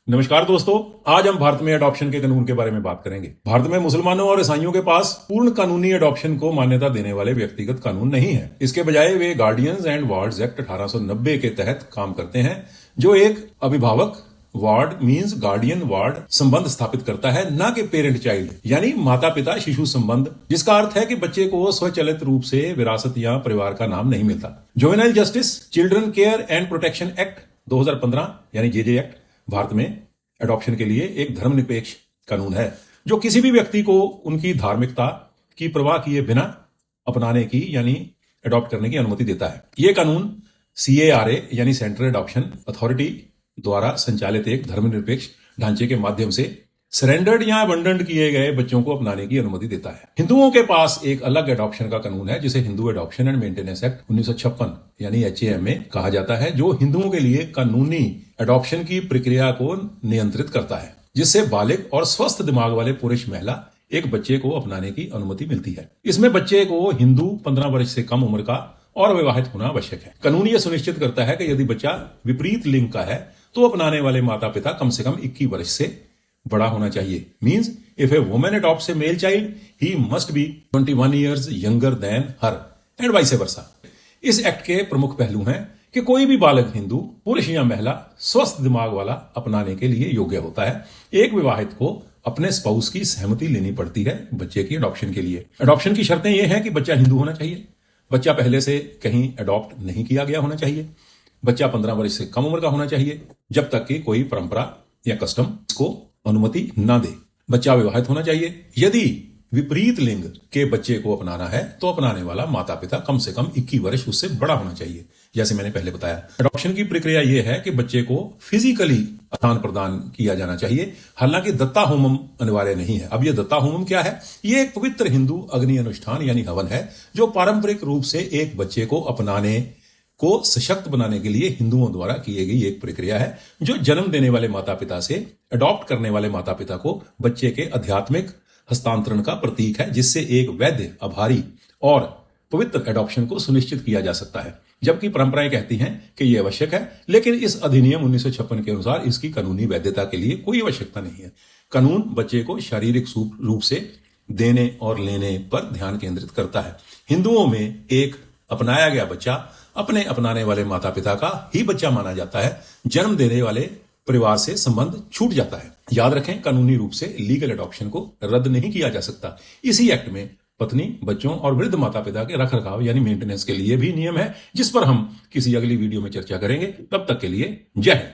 नमस्कार दोस्तों। आज हम भारत में अडॉप्शन के कानून के बारे में बात करेंगे। भारत में मुसलमानों और ईसाइयों के पास पूर्ण कानूनी अडॉप्शन को मान्यता देने वाले व्यक्तिगत कानून नहीं है। इसके बजाय वे गार्डियंस एंड वार्ड्स एक्ट 1890 के तहत काम करते हैं, जो एक अभिभावक वार्ड मींस गार्डियन वार्ड संबंध स्थापित करता है, न कि पेरेंट चाइल्ड यानी माता पिता शिशु संबंध, जिसका अर्थ है कि बच्चे को स्वचालित रूप से विरासत या परिवार का नाम नहीं मिलता। Juvenile justice children care and protection act 2015 यानी जेजे एक्ट भारत में एडॉप्शन के लिए एक धर्मनिरपेक्ष कानून है, जो किसी भी व्यक्ति को उनकी धार्मिकता की परवाह किए बिना अपनाने की यानी अडॉप्ट करने की अनुमति देता है। यह कानून CARA यानी सेंट्रल एडॉप्शन अथॉरिटी द्वारा संचालित एक धर्मनिरपेक्ष ढांचे के माध्यम से सरेंडर्ड या अबंडन किए गए बच्चों को अपनाने की अनुमति देता है। हिंदुओं के पास एक अलग एडॉप्शन का कानून है, जिसे Hindu adoption and maintenance act 1956 यानी HAMA कहा जाता है, जो हिंदुओं के लिए कानूनी एडॉप्शन की प्रक्रिया को नियंत्रित करता है, जिससे बालिग और स्वस्थ दिमाग वाले पुरुष महिला एक बच्चे को अपनाने की अनुमति मिलती है। इसमें बच्चे को हिंदू 15 वर्ष से कम उम्र का और विवाहित होना आवश्यक है। कानून यह सुनिश्चित करता है कि यदि बच्चा विपरीत लिंग का है तो अपनाने वाले माता पिता कम से कम 21 वर्ष से बड़ा होना चाहिए। Means if a woman adopts a male child, he must be 21 years younger than her and vice versa। इस एक्ट के प्रमुख पहलू हैं कि कोई भी बालक हिंदू पुरुष या महिला स्वस्थ दिमाग वाला अपनाने के लिए योग्य होता है। एक विवाहित को अपने स्पाउस की सहमति लेनी पड़ती है बच्चे की अडॉप्शन के लिए। अडॉप्शन की शर्तें यह हैं कि बच्चा हिंदू होना चाहिए, बच्चा पहले से कहीं अडॉप्ट नहीं किया गया होना चाहिए, बच्चा 15 वर्ष से कम उम्र का होना चाहिए जब तक कि कोई परंपरा या कस्टम इसको अनुमति ना दे, बच्चा विवाहित होना चाहिए। यदि विपरीत लिंग के बच्चे को अपनाना है तो अपनाने वाला माता पिता कम से कम 21 वर्ष उससे बड़ा होना चाहिए, जैसे मैंने पहले बताया। अडॉप्शन की प्रक्रिया यह है कि बच्चे को फिजिकली आदान प्रदान किया जाना चाहिए, हालांकि दत्ता होमम अनिवार्य नहीं है। अब यह दत्ता होमम क्या है? यह एक पवित्र हिंदू अग्नि अनुष्ठान यानी हवन है, जो पारंपरिक रूप से एक बच्चे को अपनाने को सशक्त बनाने के लिए हिंदुओं द्वारा की गई एक प्रक्रिया है, जो जन्म देने वाले माता पिता से अडॉप्ट करने वाले माता पिता को बच्चे के आध्यात्मिक हस्तांतरण का प्रतीक है, जिससे एक वैध, आभारी और पवित्र एडॉप्शन को सुनिश्चित किया जा सकता है। जबकि परंपराएं कहती हैं कि यह आवश्यक है, लेकिन इस अधिनियम 1956 के अनुसार इसकी कानूनी वैधता के लिए कोई आवश्यकता नहीं है। कानून बच्चे को शारीरिक रूप से देने और लेने पर ध्यान केंद्रित करता है। हिंदुओं में एक अपनाया गया बच्चा अपने अपनाने वाले माता पिता का ही बच्चा माना जाता है। जन्म देने वाले परिवार से संबंध छूट जाता है। याद रखें, कानूनी रूप से लीगल एडॉप्शन को रद्द नहीं किया जा सकता। इसी एक्ट में पत्नी, बच्चों और वृद्ध माता पिता के रखरखाव यानी मेंटेनेंस के लिए भी नियम है, जिस पर हम किसी अगली वीडियो में चर्चा करेंगे। तब तक के लिए जय हिंद।